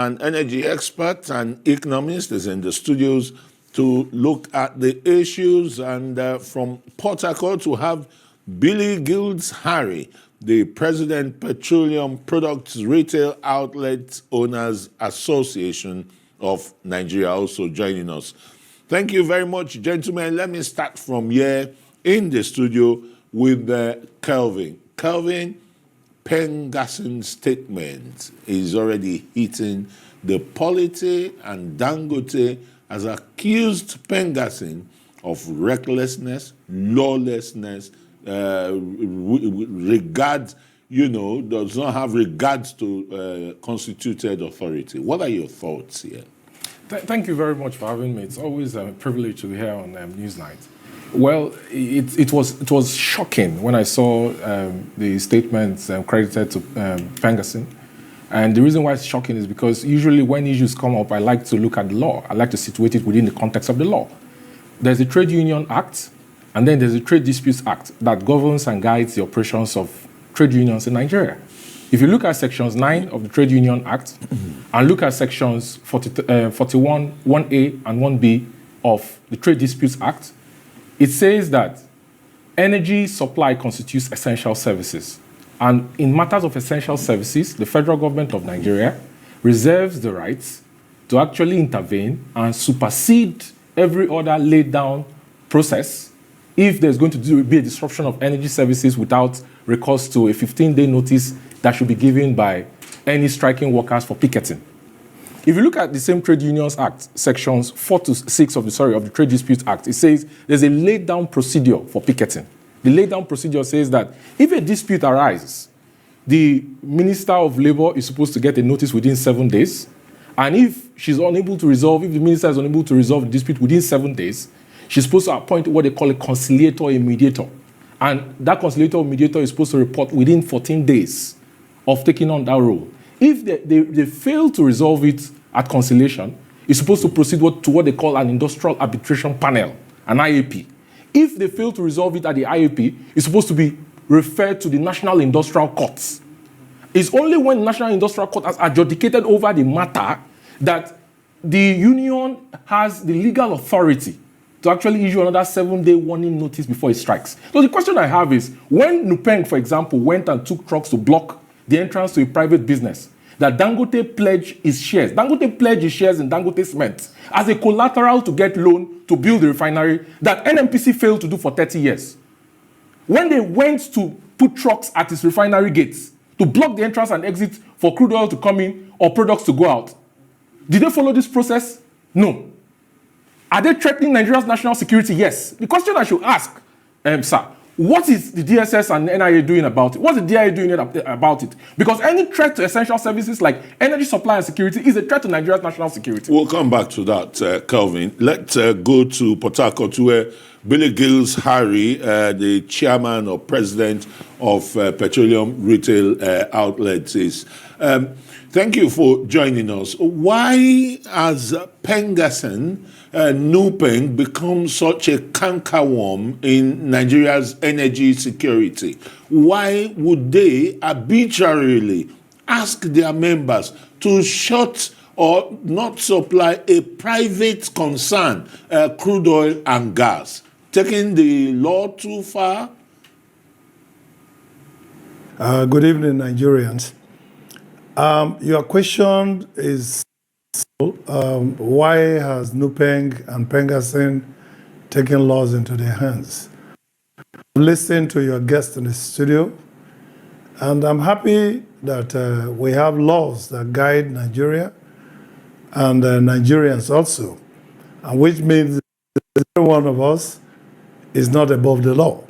An energy expert and economist is in the studios to look at the issues, and from Port Harcourt to have Gills, the President Petroleum Products Retail Outlets Owners Association of Nigeria, also joining us. Thank you very much, gentlemen. Let me start from here in the studio with Kelvin. Kelvin, Pengassen's statement is already hitting the polity, and Dangote has accused Pengassen of recklessness, lawlessness, does not have regards to constituted authority. What are your thoughts here? Thank you very much for having me. It's always a privilege to be here on Newsnight. Well, it was shocking when I saw the statements credited to Pengassen. And the reason why it's shocking is because usually when issues come up, I like to look at the law. I like to situate it within the context of the law. There's the Trade Union Act, and then there's the Trade Disputes Act that governs and guides the operations of trade unions in Nigeria. If you look at sections 9 of the Trade Union Act and look at sections 41, 1A and 1B of the Trade Disputes Act, it says that energy supply constitutes essential services. And in matters of essential services, the federal government of Nigeria reserves the rights to actually intervene and supersede every other laid down process if there's going to be a disruption of energy services without recourse to a 15-day notice that should be given by any striking workers for picketing. If you look at the same Trade Unions Act, sections 4 to 6 of the Trade Disputes Act, it says there's a laid down procedure for picketing. The laid down procedure says that if a dispute arises, the Minister of Labour is supposed to get a notice within 7 days. And if the minister is unable to resolve the dispute within 7 days, she's supposed to appoint what they call a conciliator or a mediator. And that conciliator or mediator is supposed to report within 14 days of taking on that role. If they fail to resolve it at conciliation, it's supposed to proceed to what they call an industrial arbitration panel, an IAP. If they fail to resolve it at the IAP, it's supposed to be referred to the National Industrial Courts. It's only when the National Industrial Court has adjudicated over the matter that the union has the legal authority to actually issue another 7-day warning notice before it strikes. So the question I have is, when Nupeng, for example, went and took trucks to block the entrance to a private business, that Dangote pledged his shares. Dangote pledged his shares in Dangote Cement as a collateral to get loan to build the refinery that NNPC failed to do for 30 years. When they went to put trucks at its refinery gates to block the entrance and exit for crude oil to come in or products to go out, did they follow this process? No. Are they threatening Nigeria's national security? Yes. The question I should ask, sir, what is the DSS and NIA doing about it? What's the DIA doing about it? Because any threat to essential services like energy supply and security is a threat to Nigeria's national security. We'll come back to that, Kelvin. Let's go to Port Harcourt, where Gills, the chairman or president of Petroleum Retail Outlets, is. Thank you for joining us. Why has Pengassen Nupeng become such a cankerworm in Nigeria's energy security? Why would they arbitrarily ask their members to shut or not supply a private concern, crude oil and gas? Taking the law too far? Good evening, Nigerians. Your question is, why has Nupeng and Pengassen taken laws into their hands? Listen to your guest in the studio, and I'm happy that we have laws that guide Nigeria and Nigerians also, and which means that every one of us is not above the law.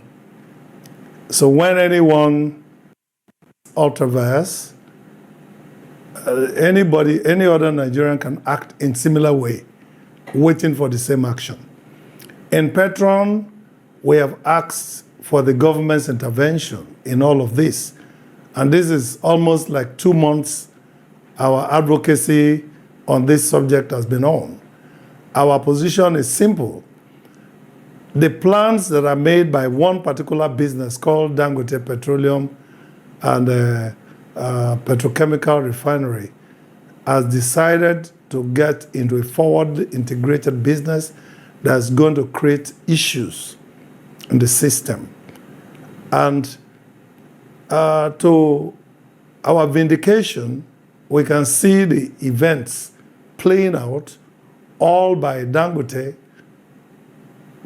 So when anyone ultraverse, any other Nigerian can act in similar way, waiting for the same action. In PETROAN, we have asked for the government's intervention in all of this. And this is almost like 2 months our advocacy on this subject has been on. Our position is simple. The plans that are made by one particular business called Dangote Petroleum and petrochemical refinery has decided to get into a forward integrated business that's going to create issues in the system. And to our vindication, we can see the events playing out all by Dangote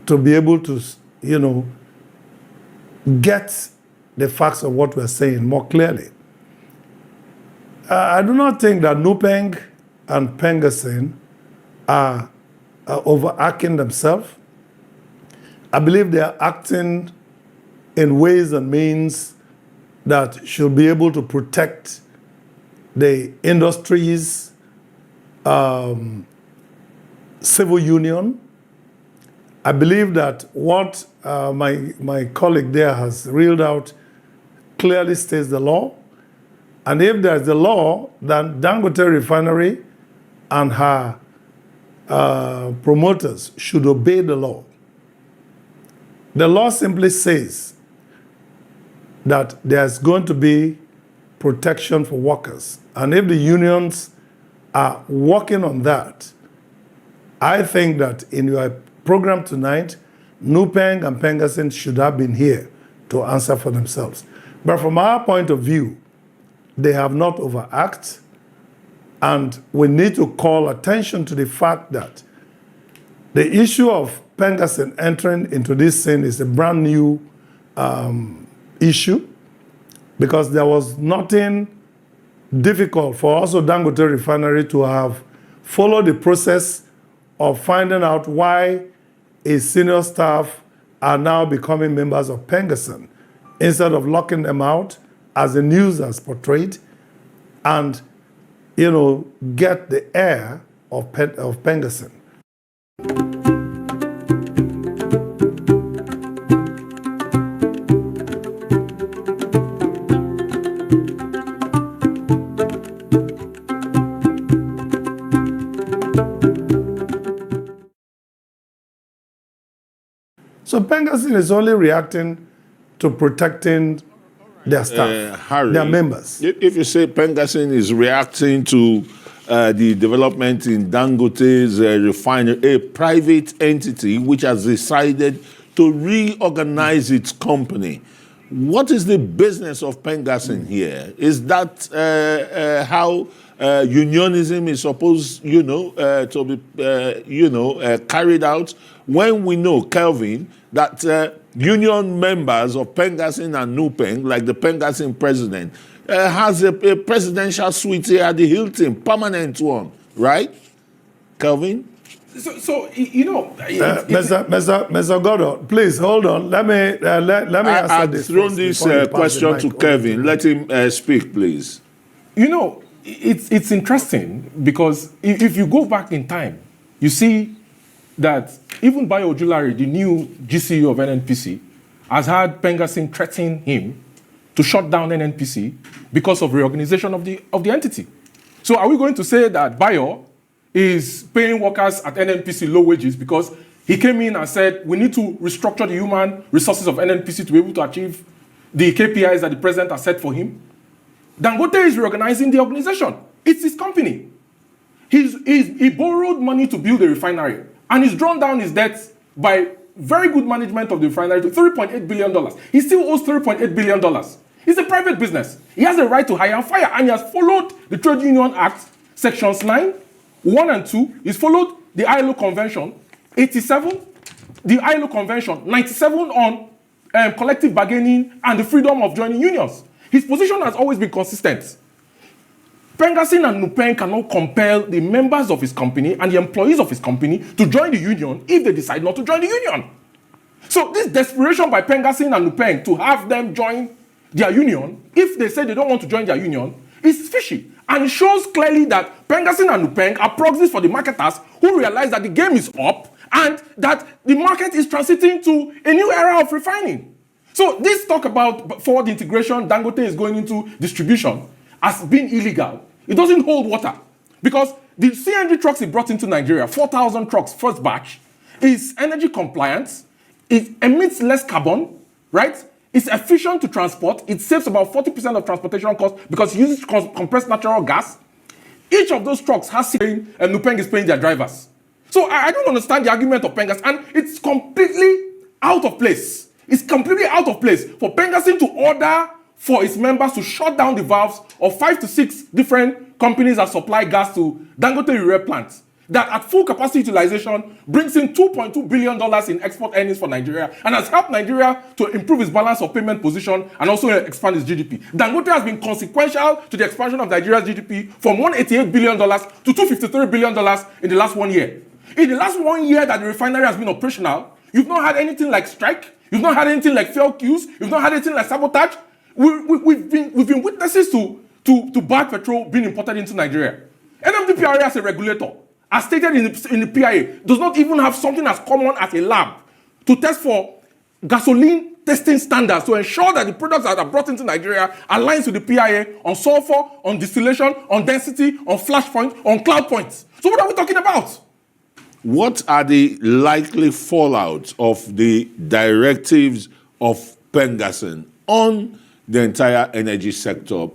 to be able to, get the facts of what we're saying more clearly. I do not think that Nupeng and Pengassin are overacting themselves. I believe they are acting in ways and means that should be able to protect the industry's civil union. I believe that what my colleague there has reeled out clearly states the law. And if there's the law, then Dangote Refinery and her promoters should obey the law. The law simply says that there's going to be protection for workers. And if the unions are working on that, I think that in your program tonight, Nupeng and Pengassin should have been here to answer for themselves. But from our point of view, they have not overacted, and we need to call attention to the fact that the issue of Pengassin entering into this scene is a brand new issue, because there was nothing difficult for also Dangote Refinery to have followed the process of finding out why its senior staff are now becoming members of Pengassin, instead of locking them out as the news has portrayed, and get the heir of Pengassin. So Pengassin is only reacting to protecting their staff, Harry, their members. If you say Pengassin is reacting to the development in Dangote's refinery, a private entity which has decided to reorganize its company, what is the business of Pengassin here? Is that how unionism is supposed, to be, carried out? When we know, Kelvin, that union members of Pengassin and Nupeng, like the Pengassin president, has a presidential suite here at the Hilton, permanent one, right? Kelvin? Mr. Godo, please hold on. Let me answer this. I've thrown this question to Kelvin. Let him speak, please. It's interesting because if you go back in time, you see that even Bayo Ojulari, the new GCU of NNPC, has had Pengassin threaten him to shut down NNPC because of reorganization of the entity. So are we going to say that Bayo is paying workers at NNPC low wages because he came in and said we need to restructure the human resources of NNPC to be able to achieve the KPIs that the president has set for him? Dangote is reorganizing the organization. It's his company. He borrowed money to build a refinery, and he's drawn down his debts by very good management of the refinery to $3.8 billion. He still owes $3.8 billion. It's a private business. He has a right to hire and fire, and he has followed the Trade Union Act, Sections 9, 1 and 2. He's followed the ILO Convention, 87, the ILO Convention, 97 on collective bargaining and the freedom of joining unions. His position has always been consistent. Pengassin and Nupeng cannot compel the members of his company and the employees of his company to join the union if they decide not to join the union. So this desperation by Pengassin and Nupeng to have them join their union, if they say they don't want to join their union, is fishy. And it shows clearly that Pengassin and Nupeng are proxies for the marketers who realize that the game is up and that the market is transiting to a new era of refining. So this talk about forward integration, Dangote is going into distribution, has been illegal. It doesn't hold water. Because the CNG trucks he brought into Nigeria, 4,000 trucks, first batch, is energy compliant, it emits less carbon, right? It's efficient to transport. It saves about 40% of transportation costs because it uses compressed natural gas. Each of those trucks has saying, and Nupeng is paying their drivers. So I don't understand the argument of Pengas, and it's completely out of place. It's completely out of place for Pengasyn to order for its members to shut down the valves of 5 to 6 different companies that supply gas to Dangote urea plants that at full capacity utilization brings in $2.2 billion in export earnings for Nigeria and has helped Nigeria to improve its balance of payment position and also expand its GDP. Dangote has been consequential to the expansion of Nigeria's GDP from $188 billion to $253 billion in the last 1 year. In the last 1 year that the refinery has been operational, you've not had anything like strike, you've not had anything like fuel queues, you've not had anything like sabotage. We've been witnesses to bad petrol being imported into Nigeria. NMDPRA as a regulator, as stated in the PIA, does not even have something as common as a lab to test for gasoline testing standards to ensure that the products that are brought into Nigeria aligns with the PIA on sulfur, on distillation, on density, on flash point, on cloud points. So what are we talking about? What are the likely fallout of the directives of Pengasyn on the entire energy sector,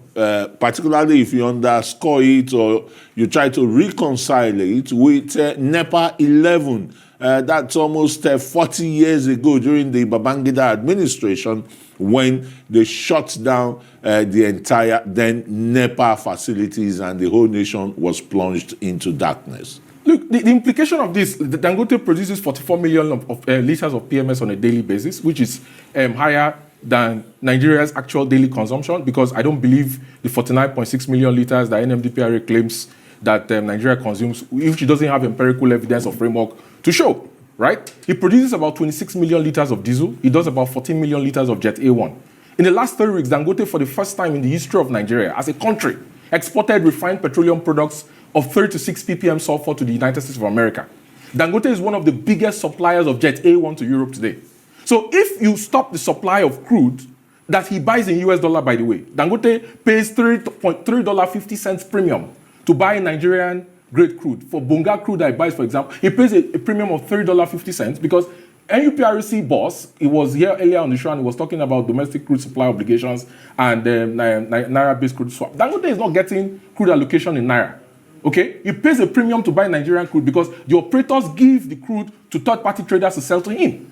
particularly if you underscore it or you try to reconcile it with NEPA 11? That's almost 40 years ago during the Babangida administration when they shut down the entire then NEPA facilities and the whole nation was plunged into darkness. Look, the implication of this, the Dangote produces 44 million of liters of PMS on a daily basis, which is higher than Nigeria's actual daily consumption, because I don't believe the 49.6 million liters that NMDPRA claims that Nigeria consumes, if it doesn't have empirical evidence or framework to show, right? It produces about 26 million liters of diesel. It does about 14 million liters of Jet A1. In the last 3 weeks, Dangote, for the first time in the history of Nigeria, as a country, exported refined petroleum products of 36 ppm sulfur to the United States of America. Dangote is one of the biggest suppliers of Jet A1 to Europe today. So if you stop the supply of crude that he buys in US dollar, by the way, Dangote pays $3.50 premium to buy Nigerian grade crude. For Bonga crude that he buys, for example, he pays a premium of $3.50 because NUPRC boss, he was here earlier on the show and he was talking about domestic crude supply obligations and Naira-based crude swap. Dangote is not getting crude allocation in Naira. Okay? He pays a premium to buy Nigerian crude because the operators give the crude to third-party traders to sell to him.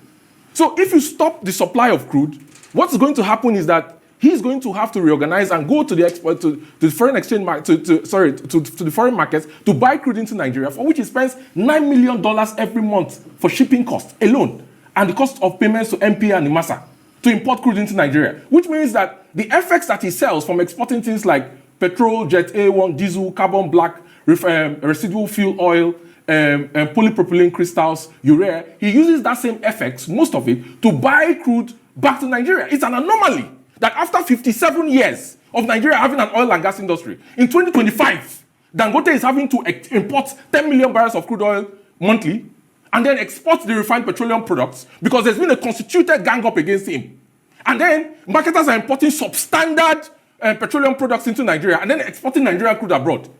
So if you stop the supply of crude, what's going to happen is that he's going to have to reorganize and go to the export to the foreign exchange market, to the foreign markets to buy crude into Nigeria, for which he spends $9 million every month for shipping costs alone, and the cost of payments to MPA and IMASA to import crude into Nigeria, which means that the FX that he sells from exporting things like petrol, Jet A1, diesel, carbon black, residual fuel oil, polypropylene crystals, urea, he uses that same FX, most of it, to buy crude back to Nigeria. It's an anomaly that after 57 years of Nigeria having an oil and gas industry, in 2025, Dangote is having to import 10 million barrels of crude oil monthly and then export the refined petroleum products because there's been a constituted gang up against him. And then marketers are importing substandard petroleum products into Nigeria and then exporting Nigerian crude abroad.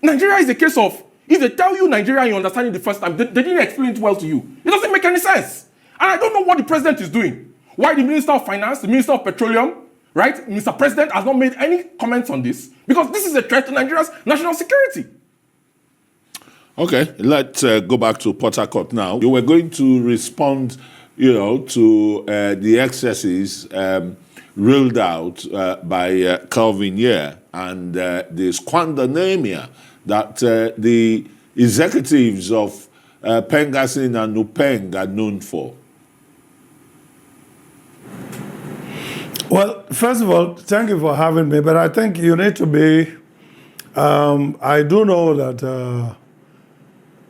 Nigeria is a case of, if they tell you Nigeria and you understand it the first time, they didn't explain it well to you. It doesn't make any sense. And I don't know what the president is doing. Why the Minister of Finance, the Minister of Petroleum, right, Mr. President has not made any comments on this, because this is a threat to Nigeria's national security. Okay, let's go back to Port Harcourt now. You were going to respond, to the excesses ruled out by Kelvin and the squandernemia that the executives of Pengasyn and Nupeng are known for. Well, first of all, thank you for having me, but I think you need to be, I do know that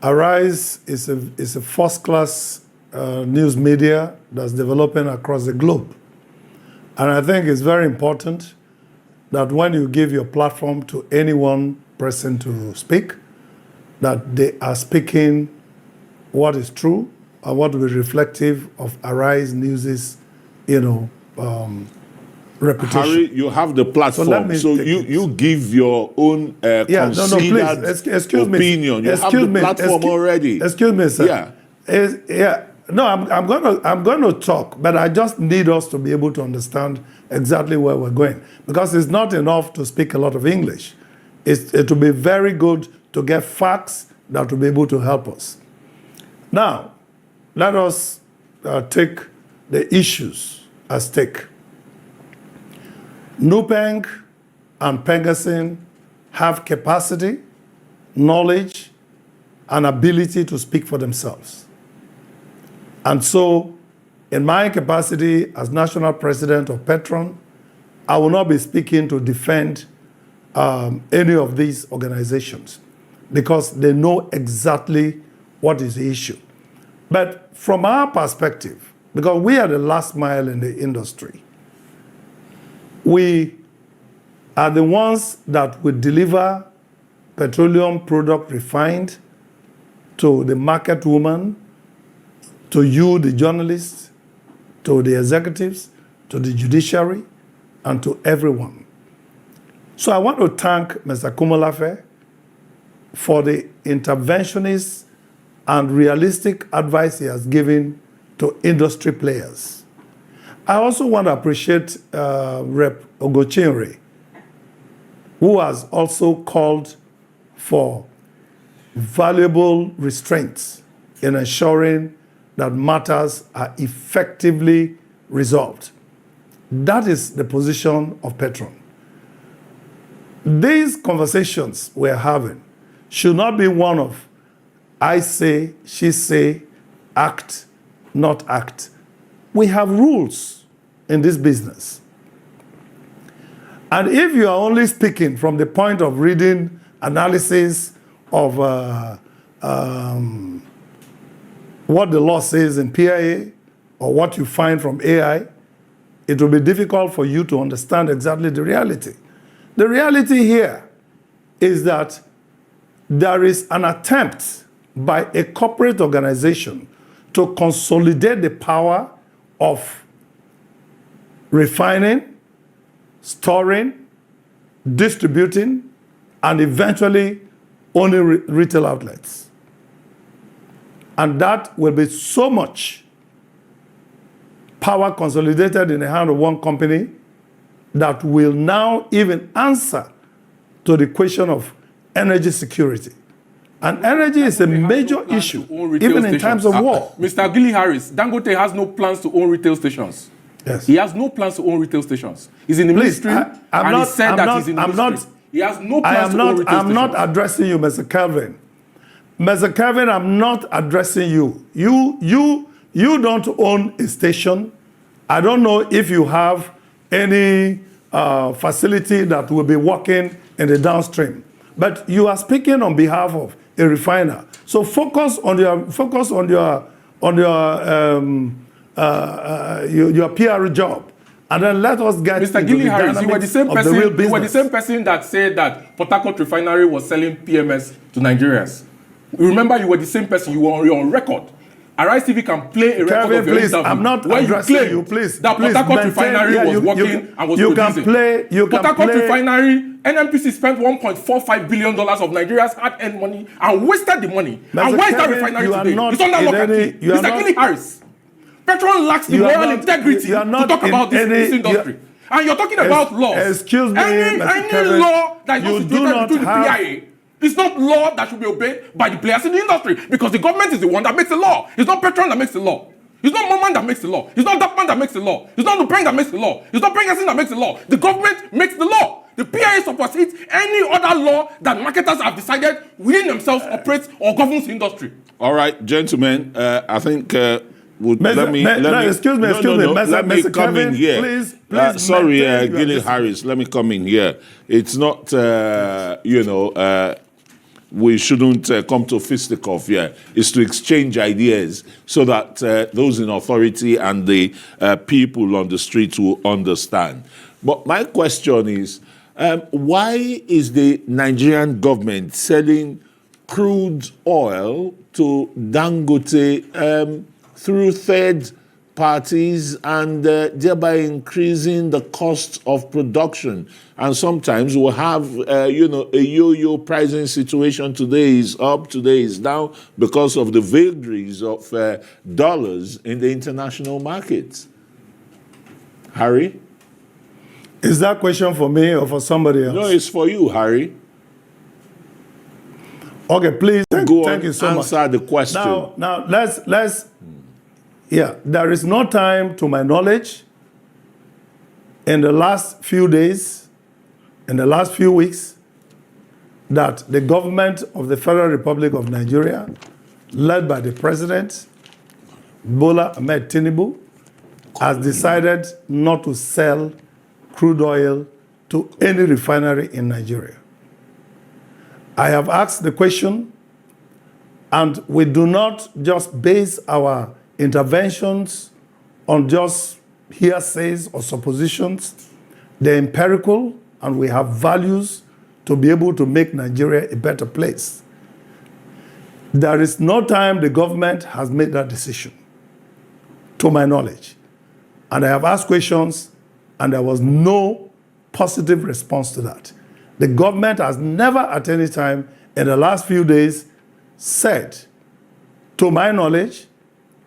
Arise is a first-class news media that's developing across the globe. And I think it's very important that when you give your platform to any one person to speak, that they are speaking what is true and what will be reflective of Arise News's, reputation. Harry, you have the platform, so you give your own considered opinion. You have the platform already. Excuse me, sir. Yeah. No, I'm going to talk, but I just need us to be able to understand exactly where we're going, because it's not enough to speak a lot of English. It will be very good to get facts that will be able to help us. Now, let us take the issues at stake. Nupeng and Pengasyn have capacity, knowledge, and ability to speak for themselves. And so, in my capacity as national president of PETROAN, I will not be speaking to defend any of these organizations because they know exactly what is the issue. But from our perspective, because we are the last mile in the industry, we are the ones that will deliver petroleum product refined to the market woman, to you, the journalists, to the executives, to the judiciary, and to everyone. So I want to thank Mr. Kumalafe for the interventionist and realistic advice he has given to industry players. I also want to appreciate Rep. Ogochinri, who has also called for valuable restraints in ensuring that matters are effectively resolved. That is the position of PETROAN. These conversations we're having should not be one of I say, she say, act, not act. We have rules in this business. And if you are only speaking from the point of reading analysis of what the law says in PIA or what you find from AI, it will be difficult for you to understand exactly the reality. The reality here is that there is an attempt by a corporate organization to consolidate the power of refining, storing, distributing, and eventually owning retail outlets. And that will be so much power consolidated in the hand of one company that will now even answer to the question of energy security. And energy is a major issue, even in times of war. Mr. Gilly Harris, Dangote has no plans to own retail stations. Yes. He has no plans to own retail stations. He's in the ministry, he said he's in the ministry. He has no plans to own retail stations. I'm not addressing you, Mr. Kelvin. Mr. Kelvin, I'm not addressing you. You don't own a station. I don't know if you have any facility that will be working in the downstream. But you are speaking on behalf of a refiner. So focus on your PR job, and then let us get Mr. Gilly Harris, you were the same person that said that Port Harcourt refinery was selling PMS to Nigerians. Remember, you were the same person. You were on record. Arise TV can play a record Kevin, of your please, interview. I'm not where addressing you claim you, please. that Port Harcourt refinery was working and was producing. Port Harcourt refinery, NNPC spent $1.45 billion of Nigeria's hard-earned money and wasted the money. Mr. And where is that Kevin, refinery you are today? not It's under lock and key. Mr. Gilly Harris, PETROAN lacks the moral integrity to talk about this industry. And you're talking about laws. Excuse me, any Kevin, law that is not situated between the PIA, it's not law that should be obeyed by the players in the industry, because the government is the one that makes the law. It's not PETROAN that makes the law. It's not Moman that makes the law. It's not Dapman that makes the law. It's not Nupeng that makes the law. It's not Pengasyn that makes the law. The government makes the law. The PIA supersedes any other law that marketers have decided within themselves operates or governs the industry. All right, gentlemen, I think excuse me, let me come Kevin, in here. Please, sorry, Gilly Harris, let me come in here. It's not, we shouldn't come to fisticuff here. It's to exchange ideas so that those in authority and the people on the street will understand. But my question is, why is the Nigerian government selling crude oil to Dangote through third parties and thereby increasing the cost of production? And sometimes we'll have, a yo-yo pricing situation. Today is up, today is down, because of the vagaries of dollars in the international markets. Harry? Is that question for me or for somebody else? No, it's for you, Harry. Okay, please. Go Thank on, you so much. answer the question. Now let's. Yeah, there is no time, to my knowledge, in the last few days, in the last few weeks, that the government of the Federal Republic of Nigeria, led by the President, Bola Ahmed Tinubu, has decided not to sell crude oil to any refinery in Nigeria. I have asked the question, and we do not just base our interventions on just hearsays or suppositions. They're empirical, and we have values to be able to make Nigeria a better place. There is no time the government has made that decision, to my knowledge. And I have asked questions, and there was no positive response to that. The government has never at any time in the last few days said, to my knowledge,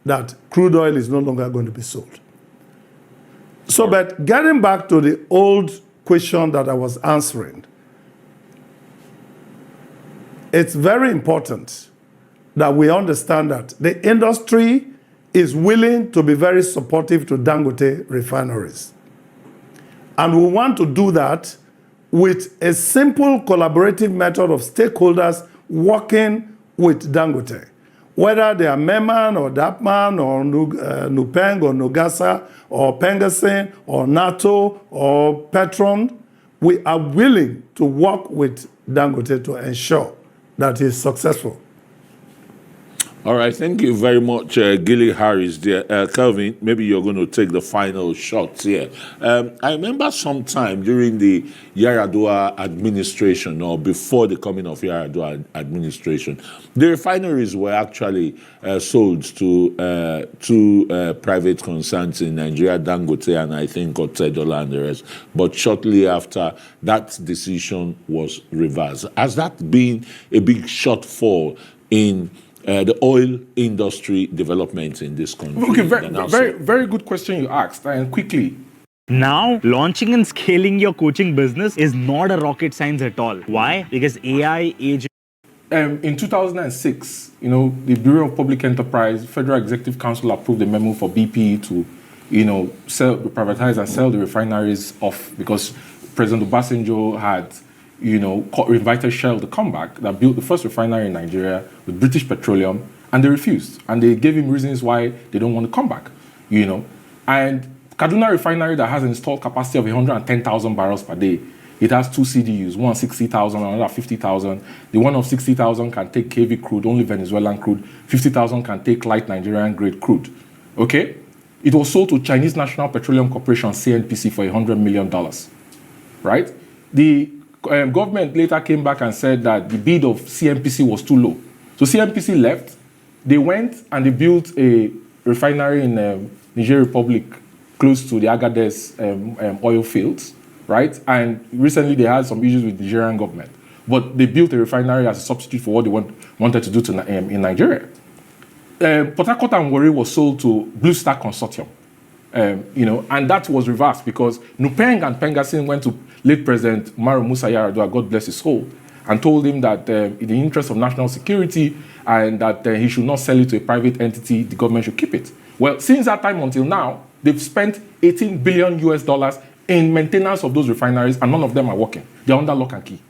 that crude oil is no longer going to be sold. So, but getting back to the old question that I was answering, it's very important that we understand that the industry is willing to be very supportive to Dangote refineries. And we want to do that with a simple collaborative method of stakeholders working with Dangote. Whether they are Meman or Dapman or Nupeng or Nogasa or Pengasin or NATO or PETROAN, we are willing to work with Dangote to ensure that he is successful. All right, thank you very much, Gilly Harris. Kelvin, maybe you're going to take the final shots here. I remember sometime during the Yar'Adua administration, or before the coming of Yar'Adua administration, the refineries were actually sold to two private concerns in Nigeria, Dangote and I think Otedola and the rest. But shortly after, that decision was reversed. Has that been a big shortfall in the oil industry development in this country? Okay, very good question you asked, and quickly. Now, launching and scaling your coaching business is not a rocket science at all. Why? Because AI agent. In 2006, the Bureau of Public Enterprise, Federal Executive Council approved a memo for BP to, privatize and sell the refineries off, because President Obasanjo had invited Shell to come back, that built the first refinery in Nigeria with British Petroleum, and they refused. And they gave him reasons why they don't want to come back, And Kaduna refinery that has an installed capacity of 110,000 barrels per day, it has two CDUs, one 60,000 and another 50,000. The one of 60,000 can take heavy crude, only Venezuelan crude. 50,000 can take light Nigerian grade crude, okay? It was sold to Chinese National Petroleum Corporation, CNPC, for $100 million, right? The government later came back and said that the bid of CNPC was too low. So CNPC left. They went and they built a refinery in Niger Republic close to the Agadez oil fields, right? And recently they had some issues with the Nigerian government. But they built a refinery as a substitute for what they wanted to do in Nigeria. Port Harcourt and Warri was sold to Blue Star Consortium. And that was reversed because Nupeng and Pengasin went to late President Umaru Musa Yar'Adua, God bless his soul, and told him that in the interest of national security and that he should not sell it to a private entity, the government should keep it. Well, since that time until now, they've spent $18 billion in maintenance of those refineries, and none of them are working. They're under lock and key.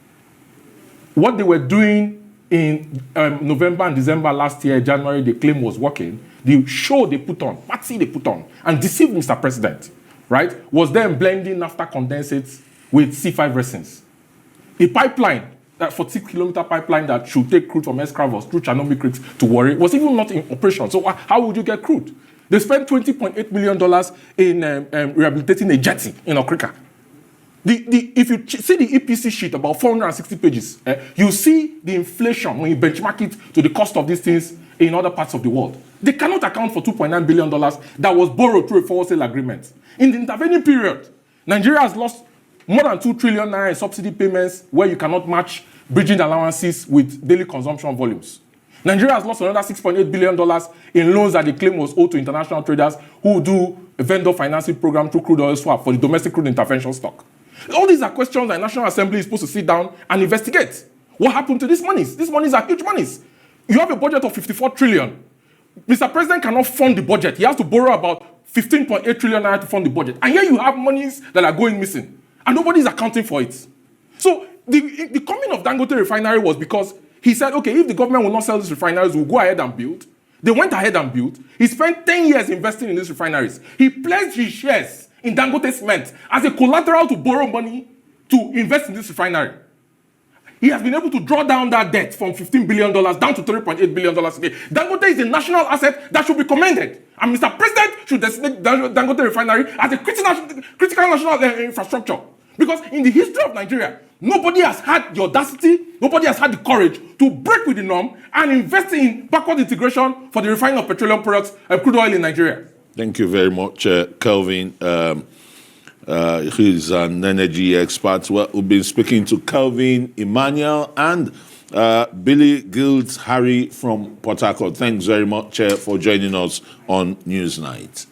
What they were doing in November and December last year, January, they claimed was working. The show they put on, party they put on, and deceived Mr. President, right, was them blending naphtha condensates with C5 resins. A pipeline, that 46-kilometer pipeline that should take crude from Escravos through Chernobyl Creeks to Warri, was even not in operation. So how would you get crude? They spent $20.8 million in rehabilitating a jetty in Okrika. If you see the EPC sheet, about 460 pages, you see the inflation when you benchmark it to the cost of these things in other parts of the world. They cannot account for $2.9 billion that was borrowed through a forward sale agreement. In the intervening period, Nigeria has lost more than 2 trillion naira in subsidy payments where you cannot match bridging allowances with daily consumption volumes. Nigeria has lost another $6.8 billion in loans that they claim was owed to international traders who do a vendor financing program through crude oil swap for the domestic crude intervention stock. All these are questions that the National Assembly is supposed to sit down and investigate. What happened to these monies? These monies are huge monies. You have a budget of 54 trillion. Mr. President cannot fund the budget. He has to borrow about 15.8 trillion naira to fund the budget. And here you have monies that are going missing. And nobody is accounting for it. So the coming of Dangote refinery was because he said, okay, if the government will not sell these refineries, we'll go ahead and build. They went ahead and built. He spent 10 years investing in these refineries. He pledged his shares in Dangote Cement as a collateral to borrow money to invest in this refinery. He has been able to draw down that debt from $15 billion down to $3.8 billion today. Dangote is a national asset that should be commended. And Mr. President should designate Dangote Refinery as a critical national infrastructure. Because in the history of Nigeria, nobody has had the audacity, nobody has had the courage to break with the norm and invest in backward integration for the refining of petroleum products and crude oil in Nigeria. Thank you very much, Kelvin. He's an energy expert. Well, we've been speaking to Kelvin Emmanuel and Billy Gills Harry from Port Harcourt. Thanks very much for joining us on Newsnight.